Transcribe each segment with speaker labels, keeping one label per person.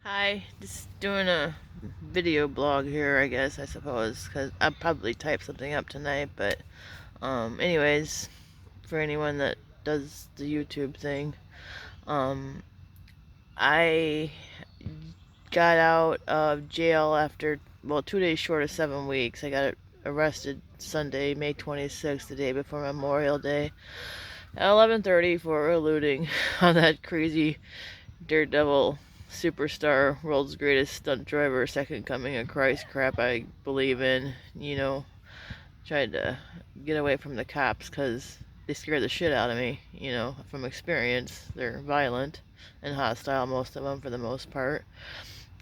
Speaker 1: Hi, just doing a video blog here, I suppose, because I'll probably type something up tonight, but, anyways, for anyone that does the YouTube thing, um, I got out of jail after, well, 2 days short of 7 weeks. I got arrested Sunday, May 26th, the day before Memorial Day, at 11:30 for eluding on that crazy daredevil superstar, world's greatest stunt driver, second coming of Christ crap I believe in. Tried to get away from the cops because they scare the shit out of me, from experience. They're violent and hostile, most of them, for the most part.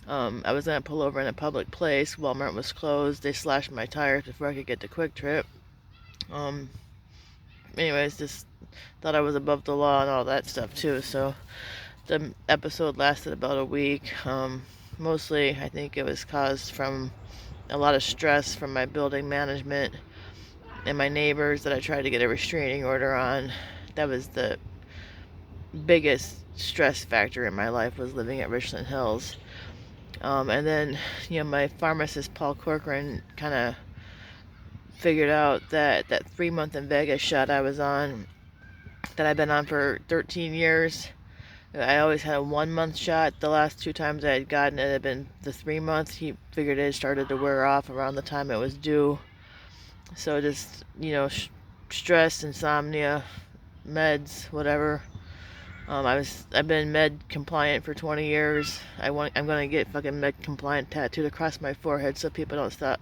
Speaker 1: I was gonna pull over in a public place. Walmart was closed. They slashed my tires before I could get to Quick Trip. Um, anyways, just thought I was above the law and all that stuff too, so the episode lasted about a week. Mostly, I think it was caused from a lot of stress from my building management and my neighbors that I tried to get a restraining order on. That was the biggest stress factor in my life, was living at Richland Hills. And then, my pharmacist, Paul Corcoran, kind of figured out that 3 month in Vegas shot I was on, that I've been on for 13 years, I always had a 1 month shot. The last two times I had gotten it had been the 3 months. He figured it had started to wear off around the time it was due. So just, stress, insomnia, meds, whatever. I've been med compliant for 20 years. I'm gonna get fucking med compliant tattooed across my forehead so people don't stop,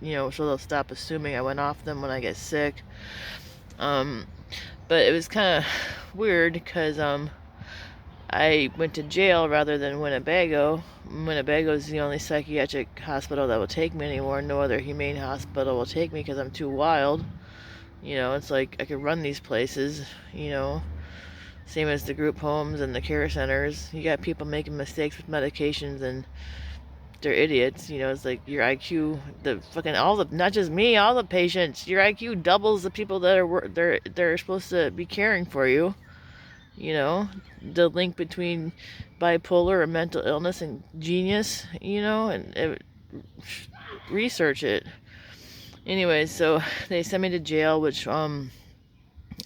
Speaker 1: so they'll stop assuming I went off them when I get sick. But it was kind of weird because I went to jail rather than Winnebago. Winnebago is the only psychiatric hospital that will take me anymore. No other humane hospital will take me because I'm too wild. It's like I could run these places, same as the group homes and the care centers. You got people making mistakes with medications and they're idiots. It's like your IQ, not just me, all the patients, your IQ doubles the people that they're supposed to be caring for you. The link between bipolar or mental illness and genius, research it. Anyway, so they sent me to jail, which I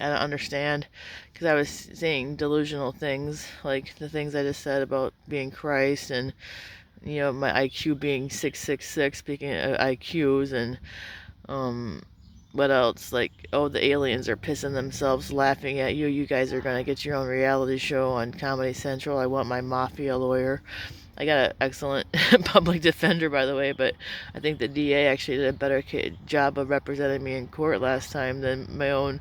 Speaker 1: don't understand, because I was saying delusional things, like the things I just said about being Christ and, my IQ being 666, speaking of IQs, and what else? Like, oh, the aliens are pissing themselves laughing at you. You guys are gonna get your own reality show on Comedy Central. I want my mafia lawyer. I got an excellent public defender, by the way, but I think the DA actually did a better job of representing me in court last time than my own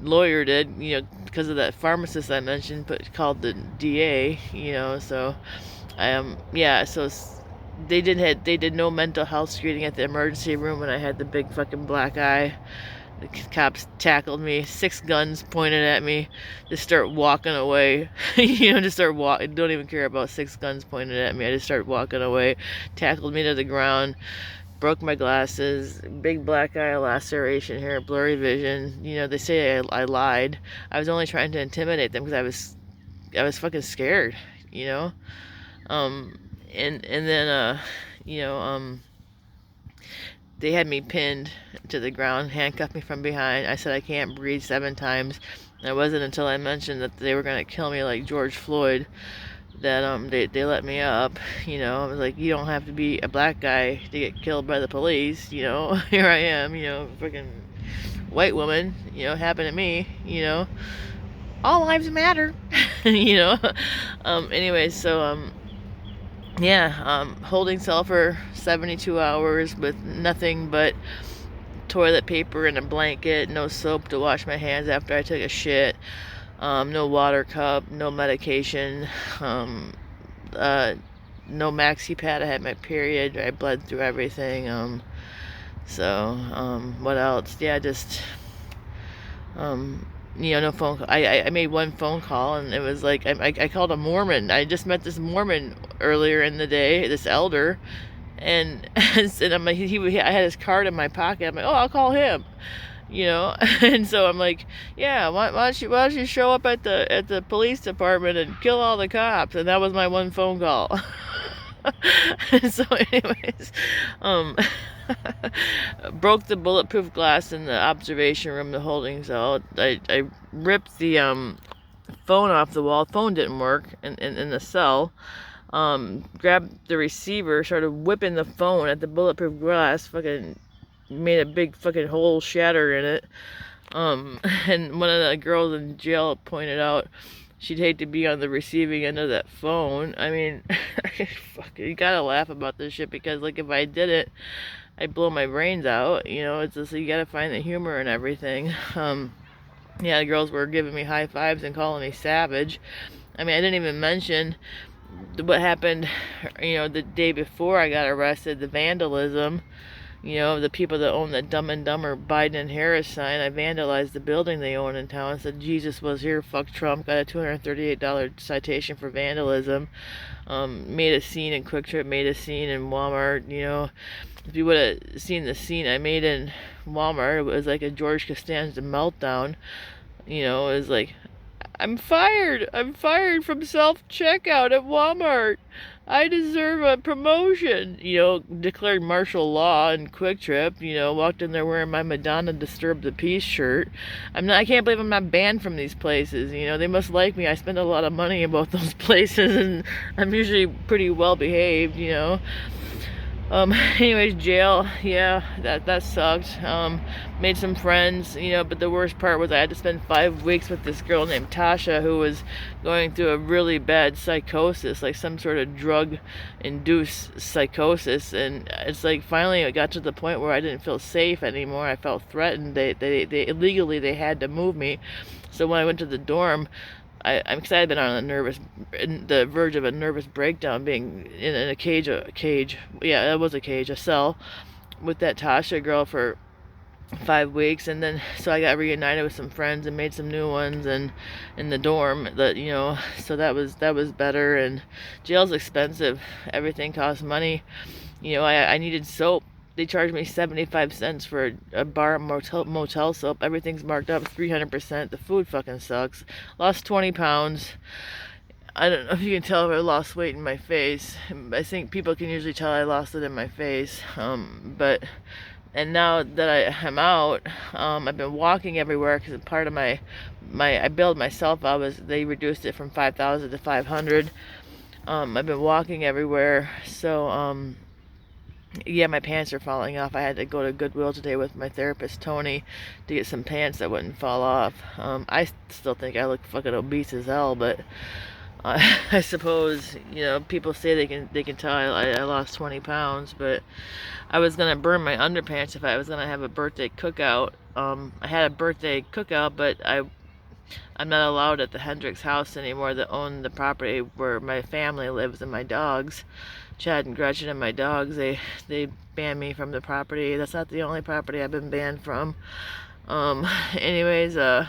Speaker 1: lawyer did, because of that pharmacist I mentioned, but called the DA, so so they did no mental health screening at the emergency room when I had the big fucking black eye. The cops tackled me, 6 guns pointed at me, just start walking away. Just start walking. Don't even care about 6 guns pointed at me. I just start walking away. Tackled me to the ground, broke my glasses, big black eye laceration here, blurry vision. They say I lied. I was only trying to intimidate them because I was fucking scared. And then they had me pinned to the ground, handcuffed me from behind. I said I can't breathe 7 times. And it wasn't until I mentioned that they were gonna kill me like George Floyd that they let me up. I was like, you don't have to be a black guy to get killed by the police. Here I am, freaking white woman. Happened to me. All lives matter. Anyway, so holding cell for 72 hours with nothing but toilet paper and a blanket, no soap to wash my hands after I took a shit, no water cup, no medication, no maxi pad. I had my period. I bled through everything. What else? Yeah, just no phone call. I made one phone call, and it was like I called a Mormon. I just met this Mormon earlier in the day, this elder, and and I'm like, I had his card in my pocket. I'm like, oh, I'll call him, and so I'm like, yeah, why don't you show up at the police department and kill all the cops? And that was my one phone call. So anyways, um, broke the bulletproof glass in the observation room, the holding cell. I ripped the phone off the wall. Phone didn't work in the cell. Grabbed the receiver, started whipping the phone at the bulletproof glass, fucking made a big fucking hole, shatter in it. And one of the girls in jail pointed out she'd hate to be on the receiving end of that phone. I mean, fuck, you gotta laugh about this shit because, like, if I did it, I'd blow my brains out. You know, it's just, you gotta find the humor and everything. Yeah, the girls were giving me high fives and calling me savage. I mean, I didn't even mention what happened, you know, the day before I got arrested, the vandalism. You know, the people that own the Dumb and Dumber Biden and Harris sign, I vandalized the building they own in town, said Jesus was here, fuck Trump, got a $238 citation for vandalism. Made a scene in Quick Trip, made a scene in Walmart. You know, if you would have seen the scene I made in Walmart, it was like a George Costanza meltdown. You know, it was like, I'm fired from self-checkout at Walmart. I deserve a promotion. You know, declared martial law in Quick Trip. You know, walked in there wearing my Madonna Disturb the Peace shirt. I can't believe I'm not banned from these places. You know, they must like me. I spend a lot of money in both those places, and I'm usually pretty well behaved, you know. Anyways, jail, yeah, that sucked. Made some friends, you know, but the worst part was I had to spend 5 weeks with this girl named Tasha who was going through a really bad psychosis, like some sort of drug-induced psychosis, and it's like finally it got to the point where I didn't feel safe anymore. I felt threatened. They illegally they had to move me. So when I went to the dorm, I'm excited. I've been on the verge of a nervous breakdown, being in a cage. Yeah, it was a cage, a cell, with that Tasha girl for 5 weeks, and then so I got reunited with some friends and made some new ones, and in the dorm, that, you know, so that was better. And jail's expensive. Everything costs money. You know, I needed soap. They charged me 75 cents for a bar motel soap. Everything's marked up 300%. The food fucking sucks. Lost 20 pounds. I don't know if you can tell if I lost weight in my face. I think people can usually tell I lost it in my face. And now that I'm out, I've been walking everywhere because part of my I billed myself out. They reduced it from 5,000 to 500. I've been walking everywhere, so yeah, my pants are falling off. I had to go to Goodwill today with my therapist, Tony, to get some pants that wouldn't fall off. I still think I look fucking obese as hell, but I suppose, you know, people say they can tell I lost 20 pounds, but I was going to burn my underpants if I was going to have a birthday cookout. I had a birthday cookout, but I'm not allowed at the Hendricks house anymore, that own the property where my family lives and my dogs. Chad and Gretchen and my dogs, they banned me from the property. That's not the only property I've been banned from. Anyways, so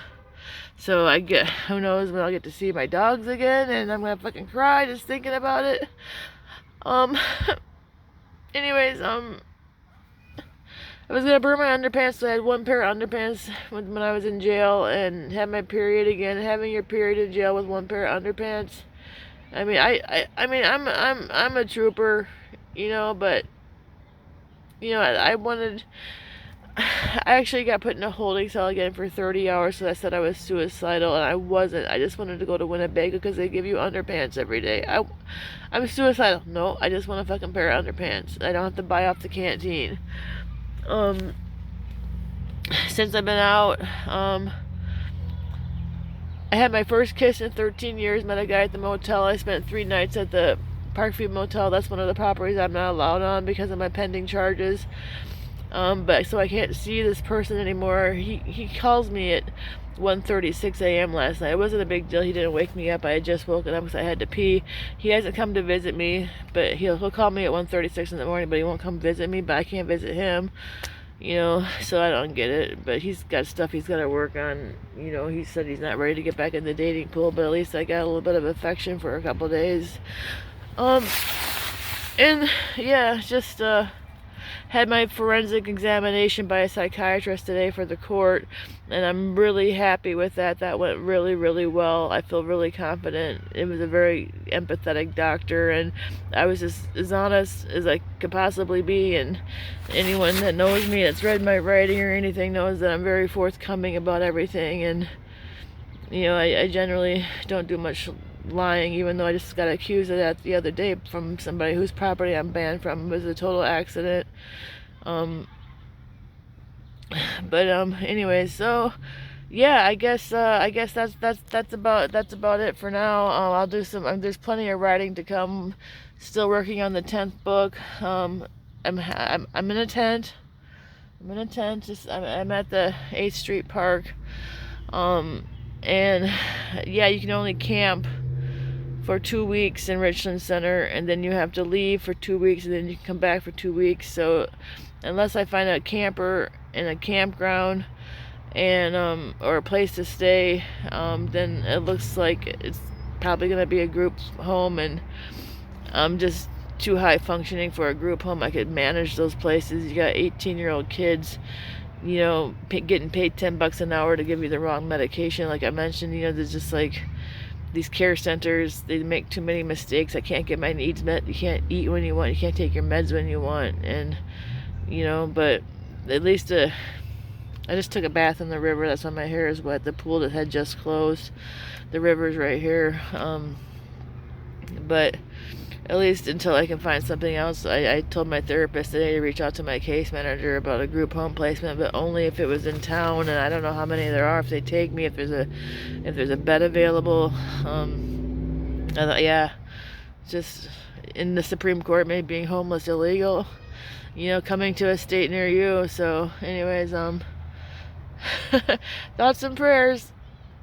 Speaker 1: who knows when I'll get to see my dogs again, and I'm gonna fucking cry just thinking about it. Anyways, I was gonna burn my underpants, so I had one pair of underpants when I was in jail, and had my period again. Having your period in jail with one pair of underpants. I mean, I'm a trooper, you know, but, you know, I actually got put in a holding cell again for 30 hours, so I said I was suicidal, and I wasn't. I just wanted to go to Winnebago because they give you underpants every day. I'm suicidal. No, I just want a fucking pair of underpants. I don't have to buy off the canteen. Since I've been out, I had my first kiss in 13 years, met a guy at the motel. I spent 3 nights at the Parkview Motel. That's one of the properties I'm not allowed on because of my pending charges. But so I can't see this person anymore. He calls me at 1:36 a.m. last night. It wasn't a big deal. He didn't wake me up. I had just woken up because I had to pee. He hasn't come to visit me, but he'll call me at 1:36 in the morning, but he won't come visit me, but I can't visit him. You know, so I don't get it, but he's got stuff he's got to work on. You know, he said he's not ready to get back in the dating pool, but at least I got a little bit of affection for a couple days. And yeah, just had my forensic examination by a psychiatrist today for the court, and I'm really happy with that. That went really, really well. I feel really confident. It was a very empathetic doctor, and I was as honest as I could possibly be, and anyone that knows me, that's read my writing or anything, knows that I'm very forthcoming about everything. And you know, I generally don't do much lying, even though I just got accused of that the other day from somebody whose property I'm banned from. It was a total accident. Anyway, so yeah, I guess that's about it for now. I'll do some. There's plenty of writing to come. Still working on the 10th book. I'm in a tent. I'm in a tent. I'm at the 8th Street Park. And yeah, you can only camp for 2 weeks in Richland Center, and then you have to leave for 2 weeks, and then you can come back for 2 weeks. So unless I find a camper in a campground and or a place to stay, then it looks like it's probably gonna be a group home, and I'm just too high functioning for a group home. I could manage those places. You got 18-year-old kids, you know, getting paid $10 an hour to give you the wrong medication. Like I mentioned, you know, there's just like these care centers, they make too many mistakes. I can't get my needs met. You can't eat when you want. You can't take your meds when you want. And, you know, but at least I just took a bath in the river. That's why my hair is wet. The pool that had just closed. The river's right here. But at least until I can find something else. I told my therapist today to reach out to my case manager about a group home placement, but only if it was in town, and I don't know how many there are, if they take me, if there's a bed available. I thought, yeah, just in the Supreme Court made being homeless illegal, you know, coming to a state near you. So anyways, thoughts and prayers.